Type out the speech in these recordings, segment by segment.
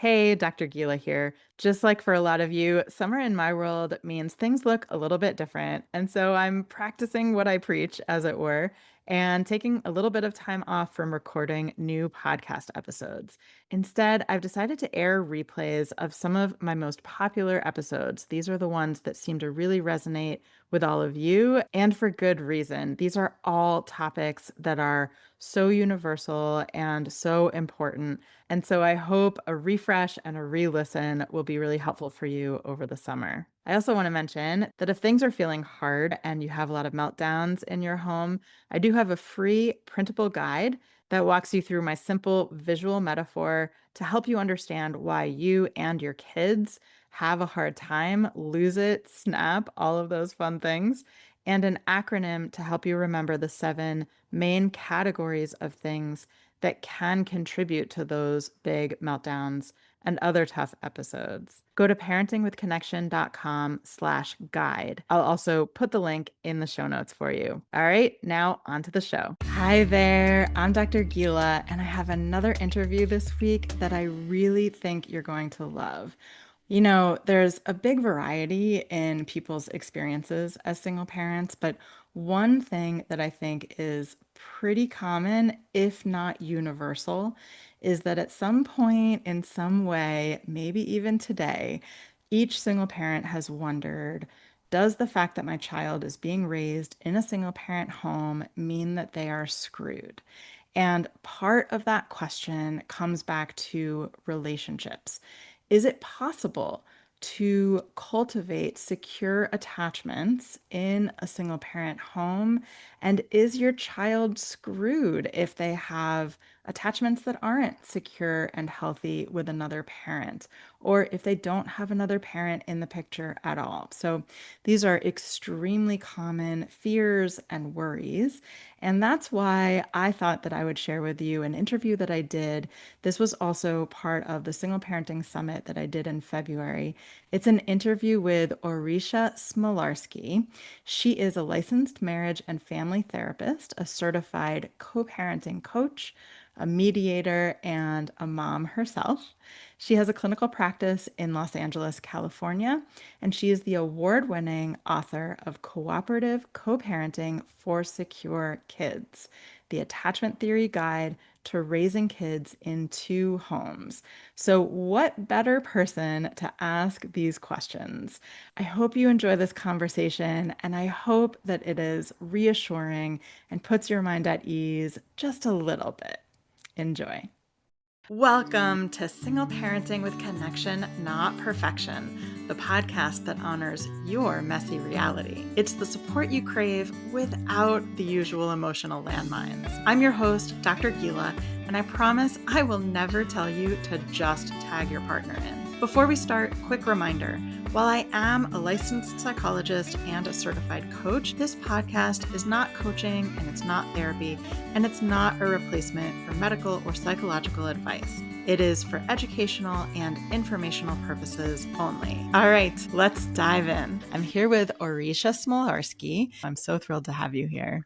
Hey, Dr. Gila here. Just like for a lot of you, summer in my world means things look a little bit different. And so I'm practicing what I preach, as it were, and taking a little bit of time off from recording new podcast episodes. Instead, I've decided to air replays of some of my most popular episodes. These are the ones that seem to really resonate with all of you, and for good reason. These are all topics that are so universal and so important, and so I hope a refresh and a re-listen will be really helpful for you over the summer. I also want to mention that if things are feeling hard and you have a lot of meltdowns in your home, I do have a free printable guide that walks you through my simple visual metaphor to help you understand why you and your kids have a hard time, lose it, snap, all of those fun things, and an acronym to help you remember the 7 main categories of things that can contribute to those big meltdowns and other tough episodes. Go to parentingwithconnection.com/guide. I'll also put the link in the show notes for you. All right, now on to the show. Hi there, I'm Dr. Gila, and I have another interview this week that I really think you're going to love. There's a big variety in people's experiences as single parents, but one thing that I think is pretty common, if not universal, is that at some point in some way, maybe even today, each single parent has wondered, does the fact that my child is being raised in a single parent home mean that they are screwed? And part of that question comes back to relationships. Is it possible to cultivate secure attachments in a single parent home? And is your child screwed if they have attachments that aren't secure and healthy with another parent, or if they don't have another parent in the picture at all? So these are extremely common fears and worries. And that's why I thought that I would share with you an interview that I did. This was also part of the Single Parenting Summit that I did in February. It's an interview with Aurisha Smolarski. She is a licensed marriage and family therapist, a certified co-parenting coach, a mediator, and a mom herself. She has a clinical practice in Los Angeles, California, and she is the award-winning author of Cooperative Co-parenting for Secure Kids, the Attachment Theory Guide to Raising Kids in Two Homes. So what better person to ask these questions? I hope you enjoy this conversation, and I hope that it is reassuring and puts your mind at ease just a little bit. Enjoy. Welcome to Single Parenting with Connection, Not Perfection, the podcast that honors your messy reality. It's the support you crave without the usual emotional landmines. I'm your host, Dr. Gila, and I promise I will never tell you to just tag your partner in. Before we start, quick reminder. While I am a licensed psychologist and a certified coach, this podcast is not coaching and it's not therapy, and it's not a replacement for medical or psychological advice. It is for educational and informational purposes only. All right, let's dive in. I'm here with Aurisha Smolarski. I'm so thrilled to have you here.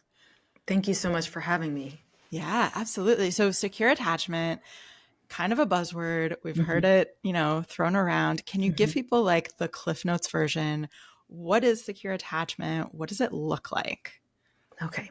Thank you so much for having me. Yeah, absolutely. So secure attachment, kind of a buzzword. We've heard it, thrown around. Can you give people like the Cliff Notes version? What is secure attachment? What does it look like? Okay.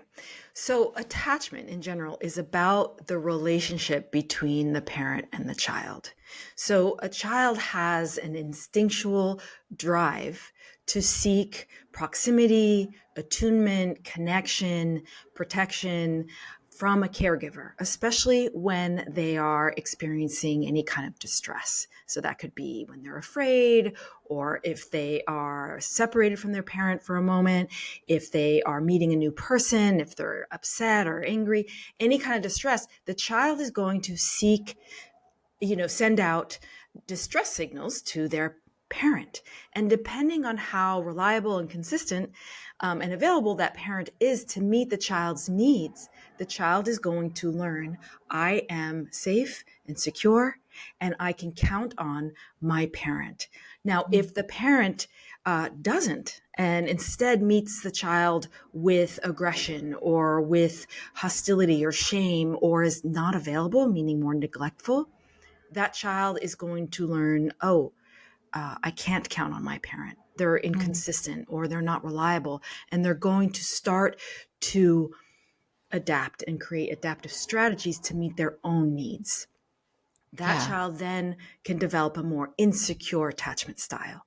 So attachment in general is about the relationship between the parent and the child. So a child has an instinctual drive to seek proximity, attunement, connection, protection from a caregiver, especially when they are experiencing any kind of distress. So that could be when they're afraid, or if they are separated from their parent for a moment, if they are meeting a new person, if they're upset or angry, any kind of distress, the child is going to seek, send out distress signals to their parent. And depending on how reliable and consistent and available that parent is to meet the child's needs, the child is going to learn, I am safe and secure, and I can count on my parent. Now, if the parent doesn't, and instead meets the child with aggression or with hostility or shame, or is not available, meaning more neglectful, that child is going to learn, I can't count on my parent. They're inconsistent or they're not reliable. And they're going to start to adapt and create adaptive strategies to meet their own needs. That child then can develop a more insecure attachment style.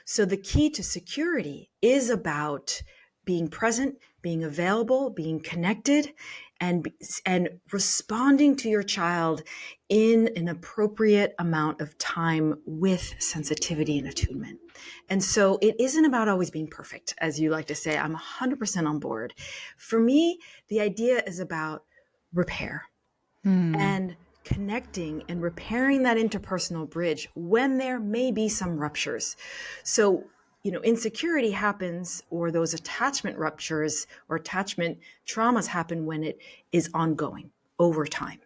So the key to security is about being present, being available, being connected, and responding to your child in an appropriate amount of time with sensitivity and attunement. And so it isn't about always being perfect, as you like to say. I'm 100% on board. For me, the idea is about repair and connecting and repairing that interpersonal bridge when there may be some ruptures. So, insecurity happens, or those attachment ruptures or attachment traumas happen when it is ongoing over time.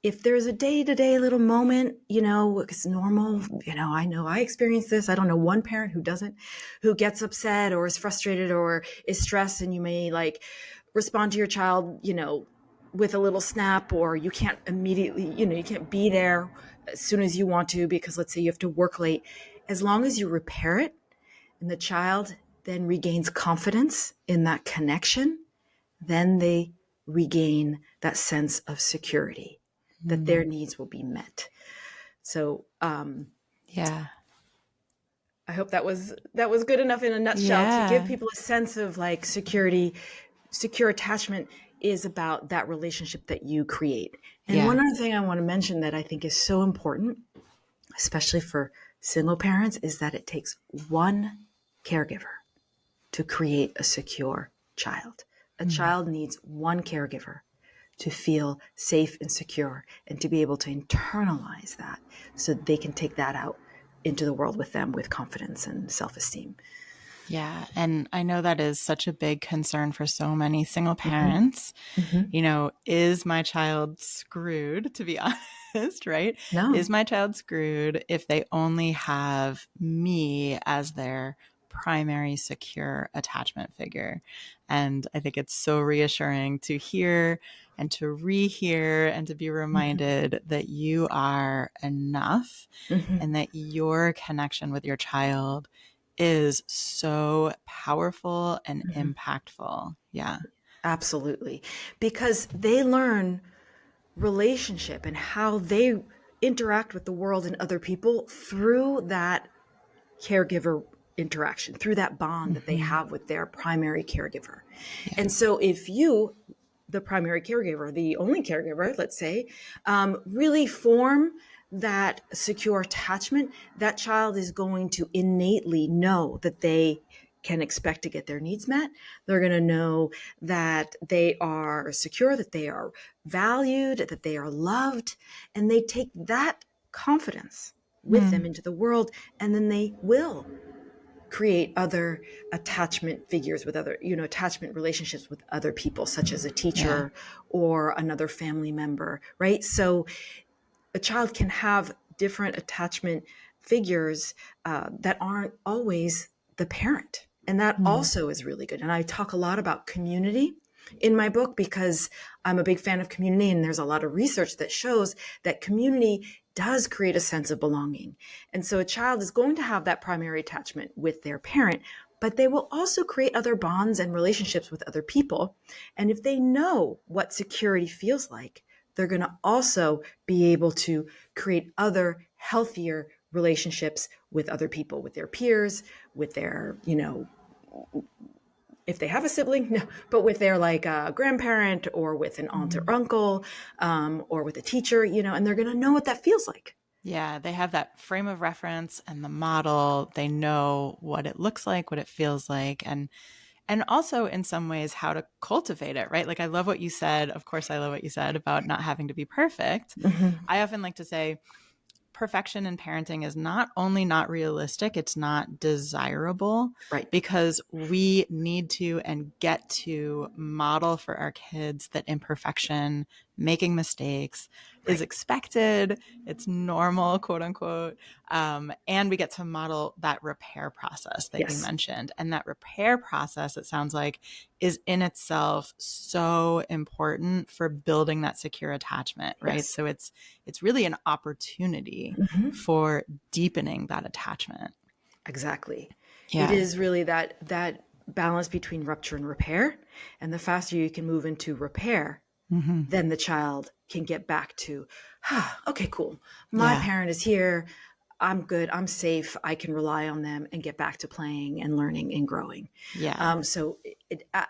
If there's a day-to-day little moment, it's normal. I know I experience this. I don't know one parent who doesn't, who gets upset or is frustrated or is stressed, and you may respond to your child, with a little snap, or you can't immediately, you can't be there as soon as you want to, because let's say you have to work late. As long as you repair it and the child then regains confidence in that connection, then they regain that sense of security that their needs will be met. So, I hope that was good enough in a nutshell to give people a sense of security. Secure attachment is about that relationship that you create. And one other thing I want to mention that I think is so important, especially for single parents, is that it takes one caregiver to create a secure child. A child needs one caregiver to feel safe and secure and to be able to internalize that so they can take that out into the world with them with confidence and self-esteem. Yeah. And I know that is such a big concern for so many single parents. Is my child screwed, to be honest, right? No. Is my child screwed if they only have me as their primary secure attachment figure? And I think it's so reassuring to hear and to rehear and to be reminded that you are enough and that your connection with your child is so powerful and impactful. Yeah. Absolutely. Because they learn relationship and how they interact with the world and other people through that caregiver interaction, through that bond that they have with their primary caregiver. And so if you, the primary caregiver, the only caregiver, let's say, really form that secure attachment, that child is going to innately know that they can expect to get their needs met. They're going to know that they are secure, that they are valued, that they are loved, and they take that confidence with them into the world, and then they will create other attachment figures with other, attachment relationships with other people, such as a teacher or another family member, right? So a child can have different attachment figures that aren't always the parent. And that also is really good. And I talk a lot about community in my book because I'm a big fan of community, and there's a lot of research that shows that community does create a sense of belonging. And so a child is going to have that primary attachment with their parent, but they will also create other bonds and relationships with other people. And if they know what security feels like, they're going to also be able to create other healthier relationships with other people, with their peers, with their, if they have a sibling, no, but with their grandparent or with an aunt or uncle, or with a teacher, and they're going to know what that feels like. Yeah, they have that frame of reference and the model. They know what it looks like, what it feels like, and also in some ways how to cultivate it, right? Like I love what you said. Of course, I love what you said about not having to be perfect. I often like to say perfection in parenting is not only not realistic, it's not desirable, right? Because we need to and get to model for our kids that imperfection making mistakes is expected. It's normal, quote unquote. And we get to model that repair process that you mentioned. And that repair process, it sounds like, is in itself so important for building that secure attachment, right? So it's really an opportunity for deepening that attachment. Exactly. Yeah. It is really that balance between rupture and repair. And the faster you can move into repair, then the child can get back to, okay, cool. My parent is here. I'm good. I'm safe. I can rely on them and get back to playing and learning and growing. Yeah. So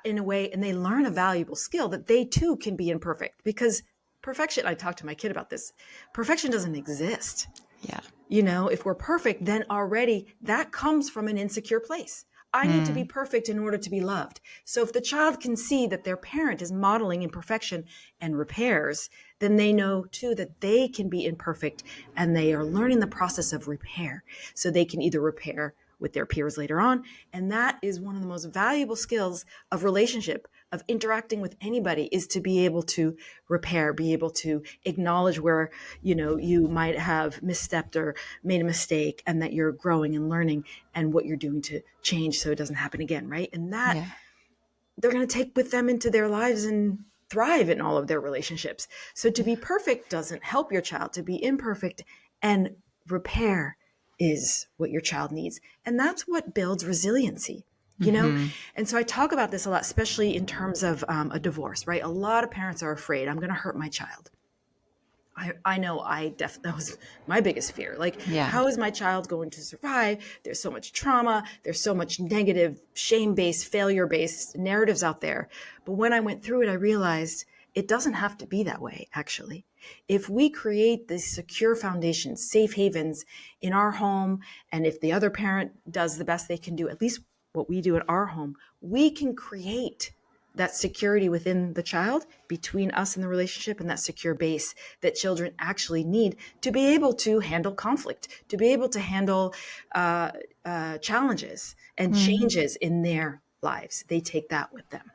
in a way, and they learn a valuable skill that they too can be imperfect, because perfection, I talked to my kid about this. Perfection doesn't exist. Yeah. You know, if we're perfect, then already that comes from an insecure place. I need to be perfect in order to be loved. So if the child can see that their parent is modeling imperfection and repairs, then they know too that they can be imperfect, and they are learning the process of repair. So they can either repair with their peers later on. And that is one of the most valuable skills of relationship, of interacting with anybody, is to be able to repair, be able to acknowledge where, you know, you might have misstepped or made a mistake, and that you're growing and learning and what you're doing to change so it doesn't happen again. Right. And that they're going to take with them into their lives and thrive in all of their relationships. So to be perfect doesn't help your child. To be imperfect and repair is what your child needs. And that's what builds resiliency, you know? And so I talk about this a lot, especially in terms of a divorce, right? A lot of parents are afraid, I'm going to hurt my child. I know that was my biggest fear. Like, how is my child going to survive? There's so much trauma. There's so much negative, shame-based, failure-based narratives out there. But when I went through it, I realized it doesn't have to be that way, actually. If we create this secure foundation, safe havens in our home, and if the other parent does the best they can do, at least what we do at our home, we can create that security within the child, between us and the relationship, and that secure base that children actually need to be able to handle conflict, to be able to handle challenges and changes in their lives. They take that with them.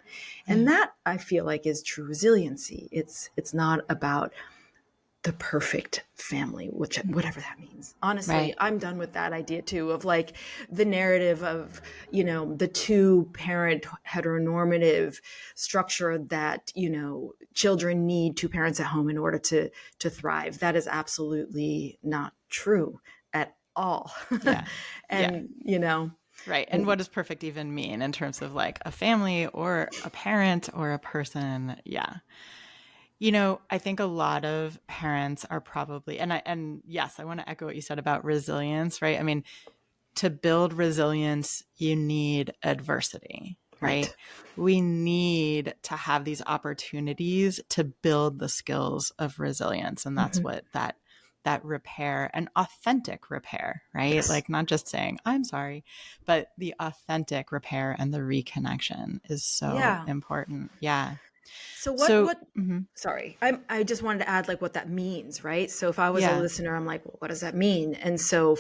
And that, I feel like, is true resiliency. It's not about the perfect family, whatever that means. Honestly, I'm done with that idea too, of like the narrative of, you know, the two parent heteronormative structure that, you know, children need two parents at home in order to thrive. That is absolutely not true at all. And, you know, right. And what does perfect even mean in terms of like a family or a parent or a person? Yeah. You know, I think a lot of parents are probably, and yes, I want to echo what you said about resilience, right? I mean, to build resilience, you need adversity, right? We need to have these opportunities to build the skills of resilience. And that's what that repair and authentic repair, right? Like not just saying, I'm sorry, but the authentic repair and the reconnection is so important. Yeah. So So, sorry, I just wanted to add like what that means, right? So if I was a listener, I'm like, well, what does that mean? And so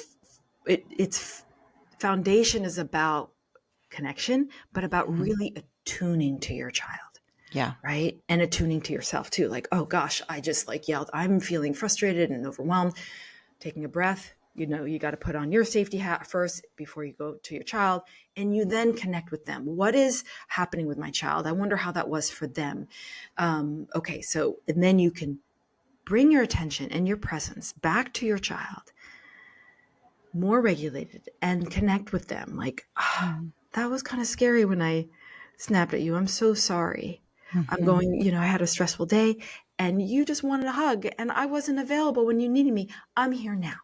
it's foundation is about connection, but about really attuning to your child. Yeah. Right. And attuning to yourself too. Like, oh gosh, I just like yelled, I'm feeling frustrated and overwhelmed. Taking a breath, you know, you got to put on your safety hat first before you go to your child, and you then connect with them. What is happening with my child? I wonder how that was for them. Okay. So, and then you can bring your attention and your presence back to your child, more regulated, and connect with them. Like, that was kind of scary when I snapped at you. I'm so sorry. I'm going, you know, I had a stressful day and you just wanted a hug and I wasn't available when you needed me. I'm here now.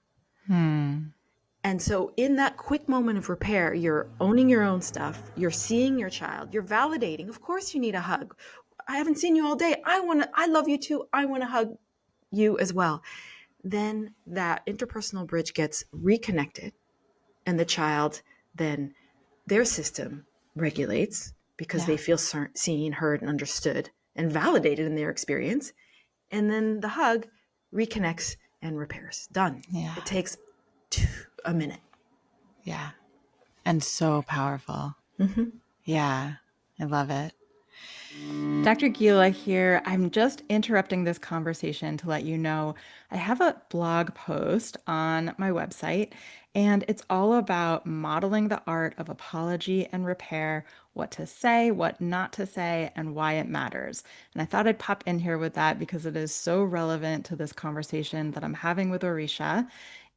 And so in that quick moment of repair, you're owning your own stuff. You're seeing your child. You're validating. Of course you need a hug. I haven't seen you all day. I love you too. I want to hug you as well. Then that interpersonal bridge gets reconnected, and the child, then their system regulates because they feel seen, heard, and understood and validated in their experience. And then the hug reconnects and repairs. Done. It takes a minute. Yeah. And so powerful. Yeah. I love it. Dr. Gila here. I'm just interrupting this conversation to let you know I have a blog post on my website, and it's all about modeling the art of apology and repair, what to say, what not to say, and why it matters. And I thought I'd pop in here with that because it is so relevant to this conversation that I'm having with Aurisha.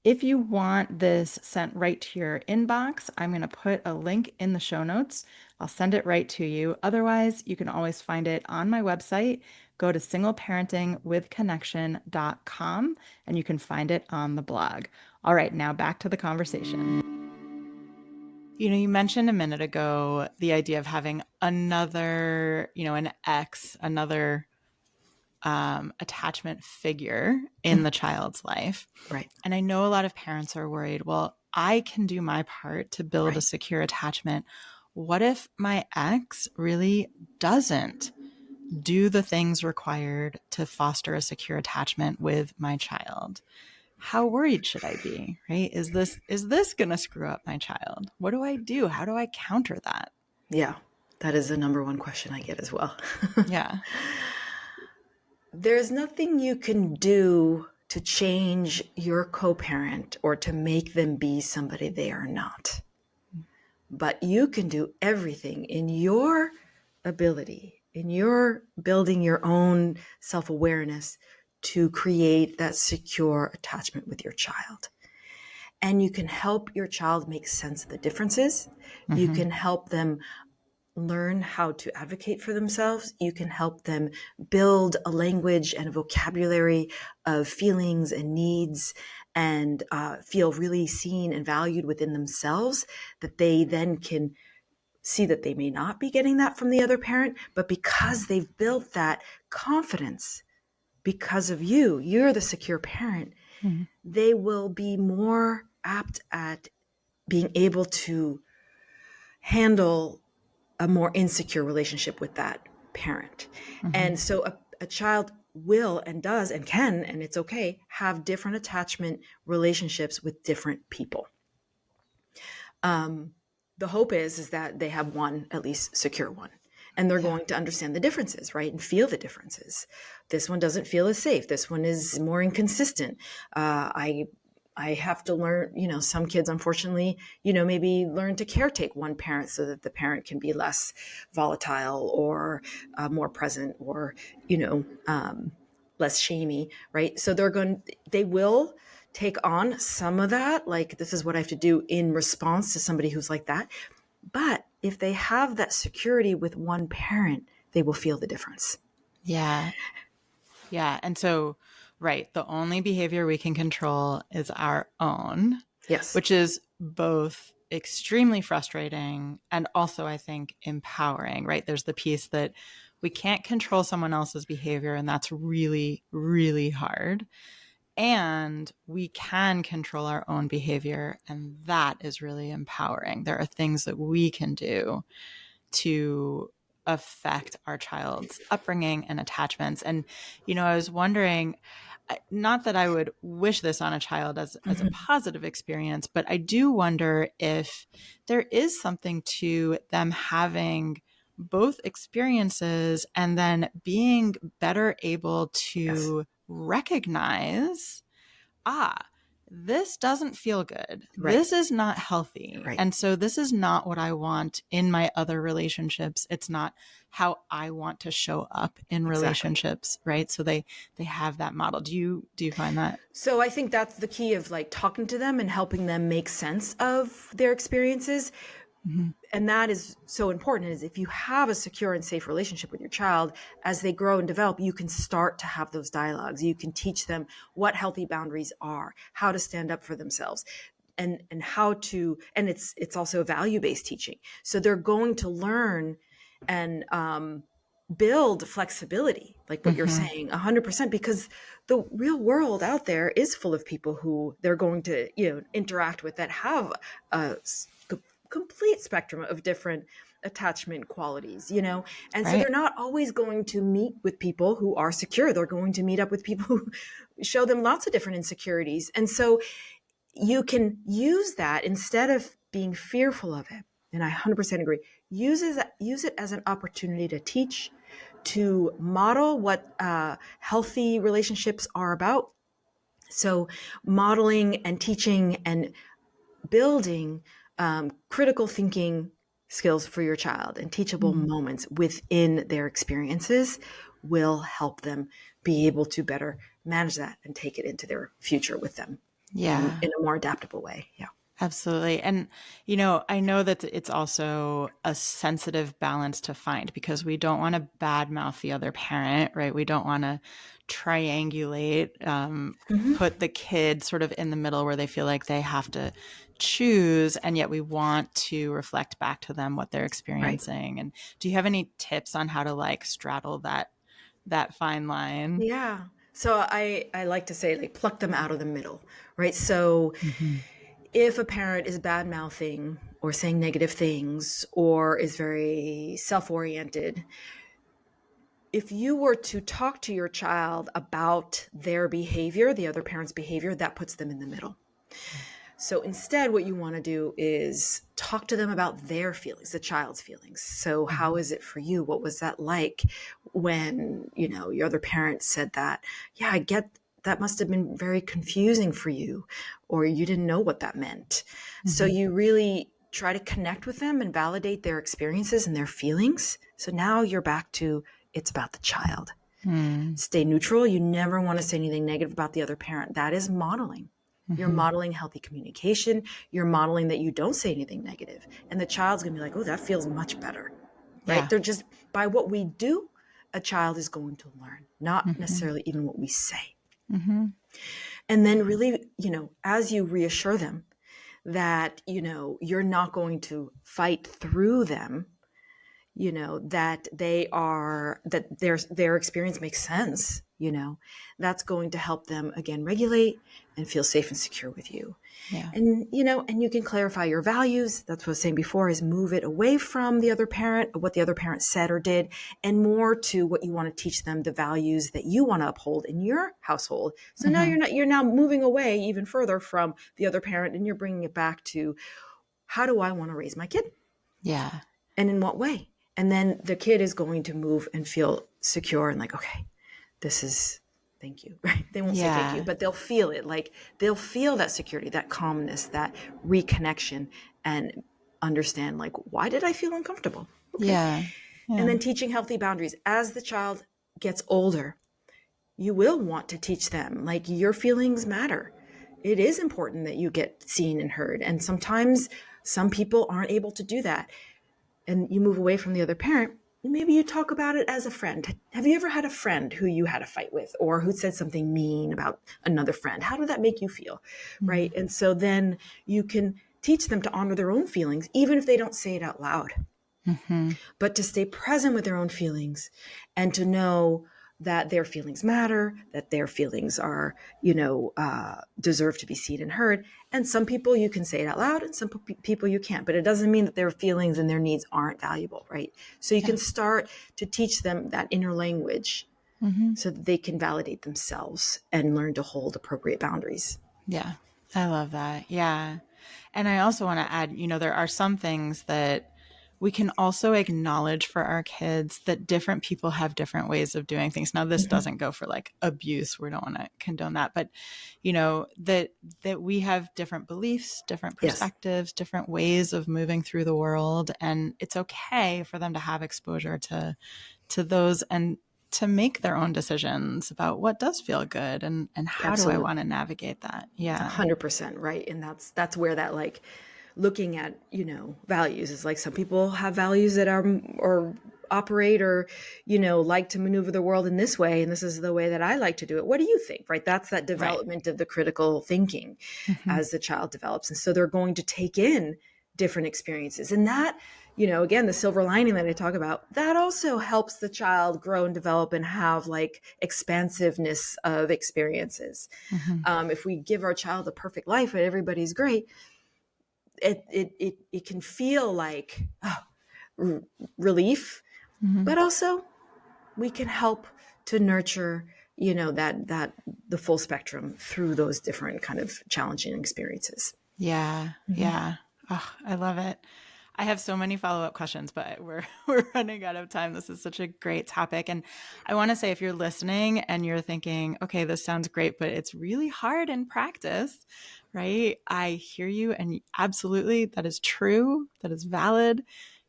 If you want this sent right to your inbox, I'm going to put a link in the show notes. I'll send it right to you. Otherwise, you can always find it on my website. Go to singleparentingwithconnection.com and you can find it on the blog. All right, now back to the conversation. You mentioned a minute ago the idea of having another, an ex, another attachment figure in the child's life. Right. And I know a lot of parents are worried, well, I can do my part to build a secure attachment. What if my ex really doesn't do the things required to foster a secure attachment with my child? How worried should I be, right? Is this going to screw up my child? What do I do? How do I counter that? Yeah, that is the number one question I get as well. Yeah. There's nothing you can do to change your co-parent or to make them be somebody they are not. But you can do everything in your ability, in your building your own self-awareness to create that secure attachment with your child. And you can help your child make sense of the differences. Mm-hmm. You can help them learn how to advocate for themselves. You can help them build a language and a vocabulary of feelings and needs and feel really seen and valued within themselves, that they then can see that they may not be getting that from the other parent, but because they've built that confidence because of you, you're the secure parent, mm-hmm. they will be more apt at being able to handle a more insecure relationship with that parent. Mm-hmm. And so a child will and does and can, and it's okay, have different attachment relationships with different people. The hope is that they have one, at least secure one. And they're going to understand the differences, right? And feel the differences. This one doesn't feel as safe. This one is more inconsistent. I have to learn, some kids, unfortunately, maybe learn to caretake one parent so that the parent can be less volatile or more present or, less shamey, right? So they will take on some of that. Like, this is what I have to do in response to somebody who's like that. But if they have that security with one parent, they will feel the difference. Yeah. Yeah. And so, right, the only behavior we can control is our own. Yes. Which is both extremely frustrating and also, I think, empowering, right? There's the piece that we can't control someone else's behavior, and that's really, really hard. And we can control our own behavior, and that is really empowering. There are things that we can do to affect our child's upbringing and attachments. And, I was wondering, not that I would wish this on a child as a positive experience, but I do wonder if there is something to them having both experiences and then being better able to recognize, this doesn't feel good. Right. This is not healthy. Right. And so this is not what I want in my other relationships. It's not how I want to show up in relationships. Right. So they have that model. Do you find that? So I think that's the key of talking to them and helping them make sense of their experiences. Mm-hmm. And that is so important, is if you have a secure and safe relationship with your child, as they grow and develop, you can start to have those dialogues. You can teach them what healthy boundaries are, how to stand up for themselves, and how to, and it's also value-based teaching. So they're going to learn and build flexibility, like what you're saying, 100%, because the real world out there is full of people who they're going to, interact with that have a complete spectrum of different attachment qualities, and so they're not always going to meet with people who are secure. They're going to meet up with people who show them lots of different insecurities. And so you can use that instead of being fearful of it. And I 100% agree. use it as an opportunity to teach, to model what healthy relationships are about. So modeling and teaching and building critical thinking skills for your child and teachable moments within their experiences will help them be able to better manage that and take it into their future with them Yeah. in a more adaptable way. Yeah. Absolutely. And, I know that it's also a sensitive balance to find because we don't want to badmouth the other parent, right? We don't want to triangulate, put the kid sort of in the middle where they feel like they have to choose. And yet we want to reflect back to them what they're experiencing. And do you have any tips on how to like straddle that fine line? Yeah. So I like to say like pluck them out of the middle, right? So if a parent is bad mouthing or saying negative things or is very self-oriented, if you were to talk to your child about their behavior, the other parent's behavior, that puts them in the middle. So instead, what you want to do is talk to them about their feelings, the child's feelings. So how is it for you? What was that like when, your other parent said that? Yeah, I get that must have been very confusing for you, or you didn't know what that meant. So you really try to connect with them and validate their experiences and their feelings. So now you're back to it's about the child. Stay neutral. You never want to say anything negative about the other parent. That is modeling. You're modeling healthy communication. You're modeling that you don't say anything negative. And the child's going to be like, oh, that feels much better, right? Yeah. They're just, by what we do, a child is going to learn, not necessarily even what we say. And then really, as you reassure them that, you're not going to fight through them, that their experience makes sense, that's going to help them again regulate and feel safe and secure with you. Yeah. And and you can clarify your values. That's what I was saying before, is move it away from the other parent, what the other parent said or did, and more to what you want to teach them, the values that you want to uphold in your household. So now you're now moving away even further from the other parent, and you're bringing it back to, how do I want to raise my kid? Yeah. And in what way? And then the kid is going to move and feel secure and like, okay, this is, thank you, right? They won't say thank you, but they'll feel it. Like they'll feel that security, that calmness, that reconnection, and understand like, why did I feel uncomfortable? Okay. Yeah. And then teaching healthy boundaries. As the child gets older, you will want to teach them like your feelings matter. It is important that you get seen and heard. And sometimes some people aren't able to do that. And you move away from the other parent, maybe you talk about it as a friend. Have you ever had a friend who you had a fight with, or who said something mean about another friend? How did that make you feel? Right. And so then you can teach them to honor their own feelings, even if they don't say it out loud, but to stay present with their own feelings and to know that their feelings matter, that their feelings are, deserve to be seen and heard. And some people you can say it out loud, and some people you can't, but it doesn't mean that their feelings and their needs aren't valuable, right? So you can start to teach them that inner language so that they can validate themselves and learn to hold appropriate boundaries. Yeah. I love that. Yeah. And I also want to add, there are some things that we can also acknowledge for our kids, that different people have different ways of doing things. Now, this doesn't go for like abuse. We don't want to condone that, but that we have different beliefs, different perspectives, different ways of moving through the world. And it's okay for them to have exposure to those and to make their own decisions about what does feel good and how do I want to navigate that? Yeah. 100%. Right. And that's where that like looking at, values is like, some people have values that are, or operate or, like to maneuver the world in this way. And this is the way that I like to do it. What do you think? Right. That's that development of the critical thinking as the child develops. And so they're going to take in different experiences. And that, again, the silver lining that I talk about, that also helps the child grow and develop and have like expansiveness of experiences. If we give our child a perfect life and everybody's great, it can feel like relief, but also we can help to nurture, that the full spectrum through those different kind of challenging experiences. Yeah. Yeah. Oh, I love it. I have so many follow-up questions, but we're running out of time. This is such a great topic. And I want to say, if you're listening and you're thinking, okay, this sounds great, but it's really hard in practice, right? I hear you. And absolutely, that is true. That is valid.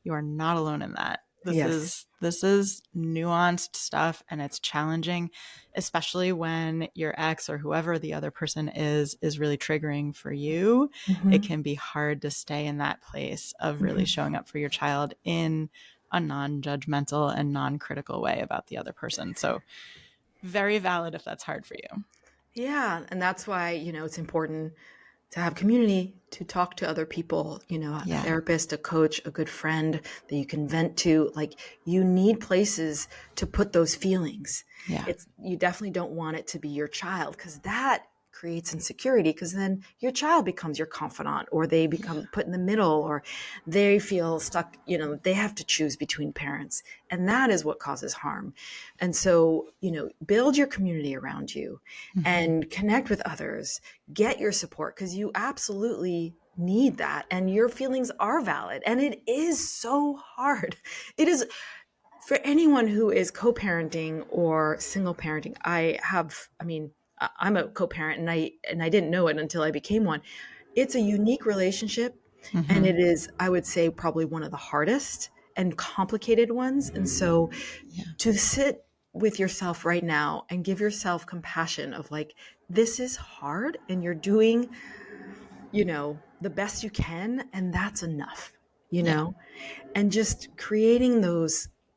You are not alone in that. Yes. This is nuanced stuff, and it's challenging, especially when your ex or whoever the other person is really triggering for you. It Mm-hmm. can be hard to stay in that place of really Mm-hmm. showing up for your child in a non-judgmental and non-critical way about the other person. So very valid if that's hard for you. Yeah. And that's why, it's important to have community, to talk to other people, a Yeah. therapist, a coach, a good friend that you can vent to. Like, you need places to put those feelings. Yeah. You definitely don't want it to be your child, because that creates insecurity, because then your child becomes your confidant, or they become put in the middle, or they feel stuck, they have to choose between parents, and that is what causes harm. And so, build your community around you Mm-hmm. and connect with others, get your support, because you absolutely need that, and your feelings are valid, and it is so hard. It is for anyone who is co-parenting or single parenting. I'm a co-parent, and I didn't know it until I became one. It's a unique relationship, and Mm-hmm. it is, I would say, probably one of the hardest and complicated ones. And so Yeah. to sit with yourself right now and give yourself compassion of, like, this is hard, and you're doing, the best you can, and that's enough, Yeah. and just creating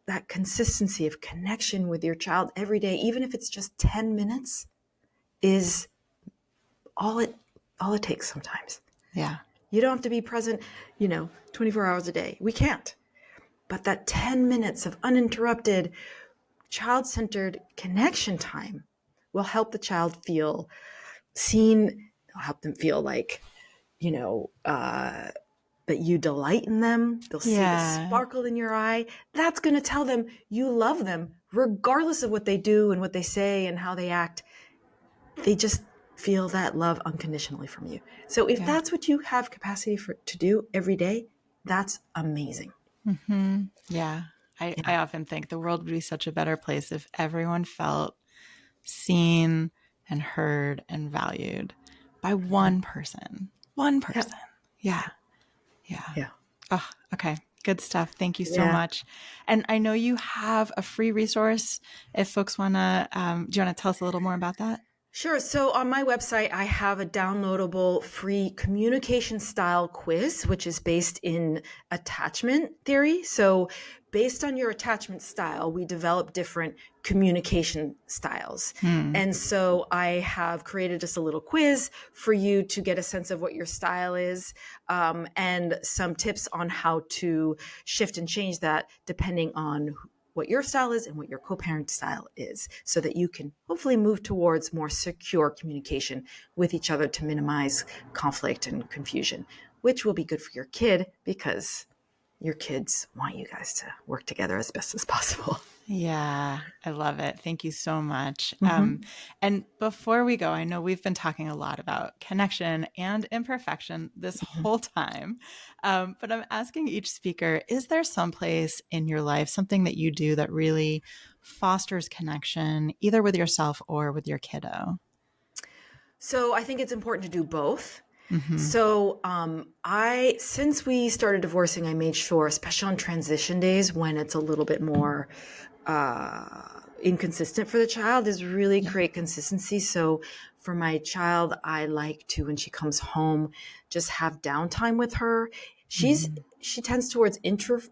that consistency of connection with your child every day, even if it's just 10 minutes, is all it takes sometimes. Yeah. You don't have to be present, 24 hours a day. We can't. But that 10 minutes of uninterrupted, child-centered connection time will help the child feel seen. It'll help them feel like, that you delight in them. They'll see the Yeah. sparkle in your eye. That's going to tell them you love them, regardless of what they do and what they say and how they act. They just feel that love unconditionally from you. So if Yeah. that's what you have capacity to do every day, that's amazing. Mm-hmm. Yeah. Yeah. I often think the world would be such a better place if everyone felt seen and heard and valued by one person. One Yeah. person. Yeah. Yeah. Yeah. Oh, okay. Good stuff. Thank you so Yeah. much. And I know you have a free resource if folks want to. Do you want to tell us a little more about that? Sure. So on my website, I have a downloadable free communication style quiz, which is based in attachment theory. So based on your attachment style, we develop different communication styles. Hmm. And so I have created just a little quiz for you to get a sense of what your style is, and some tips on how to shift and change that depending on what your style is and what your co-parent style is, so that you can hopefully move towards more secure communication with each other to minimize conflict and confusion, which will be good for your kid, because your kids want you guys to work together as best as possible. Yeah, I love it. Thank you so much. Mm-hmm. And before we go, I know we've been talking a lot about connection and imperfection this whole time, but I'm asking each speaker, is there some place in your life, something that you do that really fosters connection, either with yourself or with your kiddo? So I think it's important to do both. Mm-hmm. So since we started divorcing, I made sure, especially on transition days when it's a little bit more inconsistent for the child, is really Yeah. create consistency. So for my child, I like to, when she comes home, just have downtime with her. Mm-hmm. She tends towards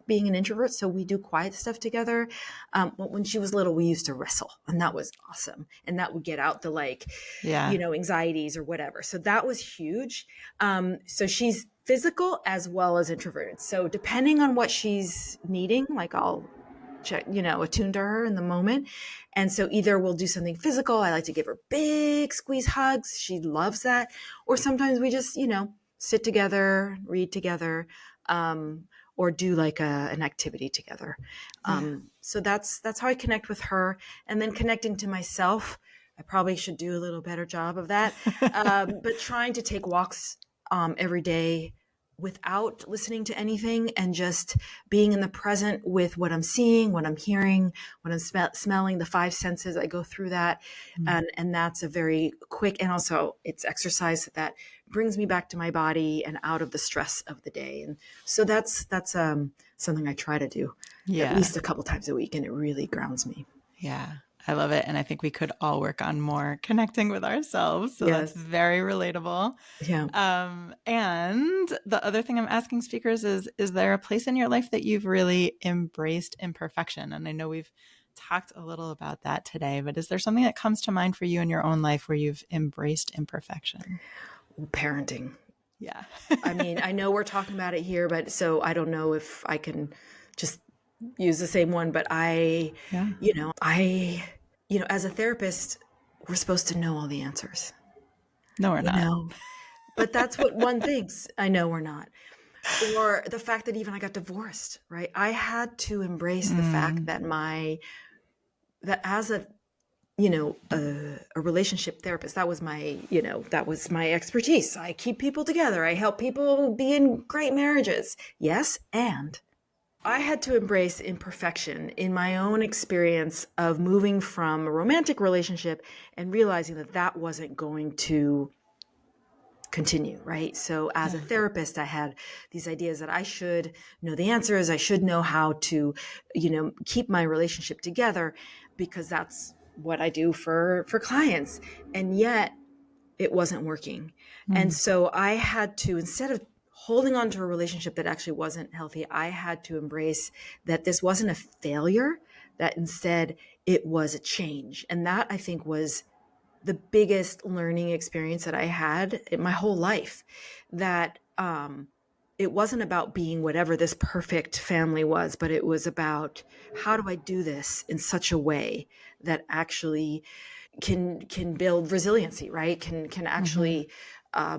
being an introvert, so we do quiet stuff together. But when she was little, we used to wrestle, and that was awesome. And that would get out the, like, Yeah. anxieties or whatever. So that was huge. So she's physical as well as introverted. So depending on what she's needing, like, I'll check, attune to her in the moment. And so either we'll do something physical. I like to give her big squeeze hugs. She loves that. Or sometimes we just, sit together, read together, or do like an activity together. Yeah. So that's how I connect with her. And then connecting to myself, I probably should do a little better job of that. But trying to take walks every day, without listening to anything and just being in the present with what I'm seeing, what I'm hearing, what I'm smelling, the five senses. I go through that. And that's a very quick, and also it's exercise that brings me back to my body and out of the stress of the day. And so that's something I try to do at least a couple times a week, and it really grounds me. Yeah. I love it. And I think we could all work on more connecting with ourselves. So that's very relatable. Yeah. And the other thing I'm asking speakers is there a place in your life that you've really embraced imperfection? And I know we've talked a little about that today, but is there something that comes to mind for you in your own life where you've embraced imperfection? Parenting. Yeah. I mean, I know we're talking about it here, but so I don't know if I can just use the same one, but as a therapist, we're supposed to know all the answers. No, we're not. But that's what one thinks. I know we're not. Or the fact that even I got divorced, right? I had to embrace the fact that as a relationship therapist, that was my expertise. I keep people together. I help people be in great marriages. Yes. And I had to embrace imperfection in my own experience of moving from a romantic relationship and realizing that wasn't going to continue, right? So as a therapist, I had these ideas that I should know the answers. I should know how to, keep my relationship together because that's what I do for clients. And yet it wasn't working. And so I had to, instead of holding on to a relationship that actually wasn't healthy, I had to embrace that this wasn't a failure, that instead it was a change. And that, I think, was the biggest learning experience that I had in my whole life, that it wasn't about being whatever this perfect family was, but it was about how do I do this in such a way that actually can build resiliency, right? Can actually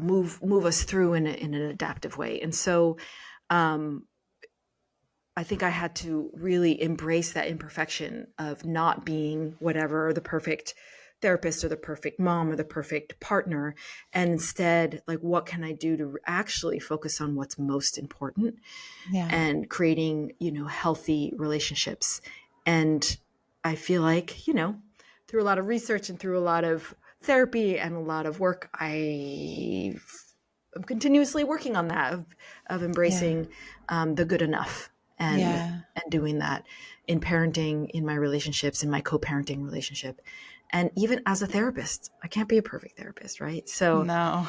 move us through in an adaptive way. And so I think I had to really embrace that imperfection of not being whatever the perfect therapist or the perfect mom or the perfect partner, and instead, like, what can I do to actually focus on what's most important and creating, healthy relationships. And I feel like, through a lot of research and through a lot of therapy and a lot of work, I'm continuously working on that of embracing the good enough and doing that in parenting, in my relationships, in my co-parenting relationship. And even as a therapist, I can't be a perfect therapist, right? So, no.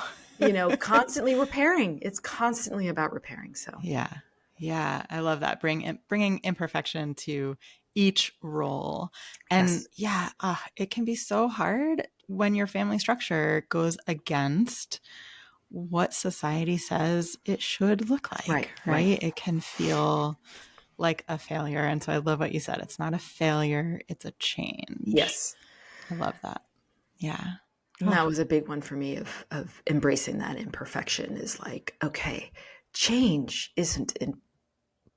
Constantly repairing. It's constantly about repairing. So, yeah, I love that. Bringing imperfection to each role. And it can be so hard when your family structure goes against what society says it should look like, right? It can feel like a failure. And so I love what you said. It's not a failure, it's a change. Yes. I love that. Yeah. And that was a big one for me of embracing that imperfection, is like, okay, change isn't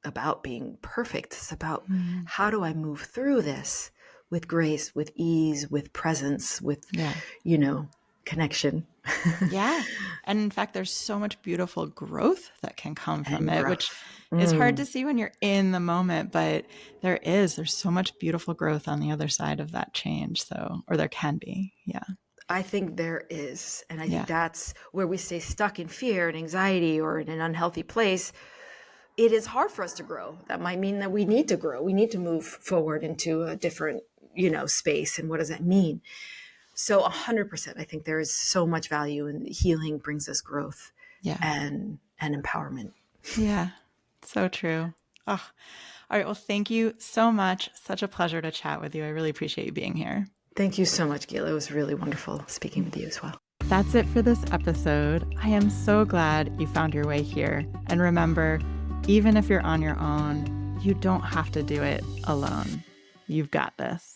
about being perfect. It's about how do I move through this with grace, with ease, with presence, with, connection. Yeah. And in fact, there's so much beautiful growth that can come from it, which is hard to see when you're in the moment, but there's so much beautiful growth on the other side of that change. So, or there can be. Yeah. I think there is. And I think that's where we stay stuck in fear and anxiety or in an unhealthy place. It is hard for us to grow. That might mean that we need to grow. We need to move forward into a different, space. And what does that mean? So 100%, I think there is so much value, and healing brings us growth and empowerment. Yeah, so true. Oh, all right. Well, thank you so much. Such a pleasure to chat with you. I really appreciate you being here. Thank you so much, Gila. It was really wonderful speaking with you as well. That's it for this episode. I am so glad you found your way here. And remember, even if you're on your own, you don't have to do it alone. You've got this.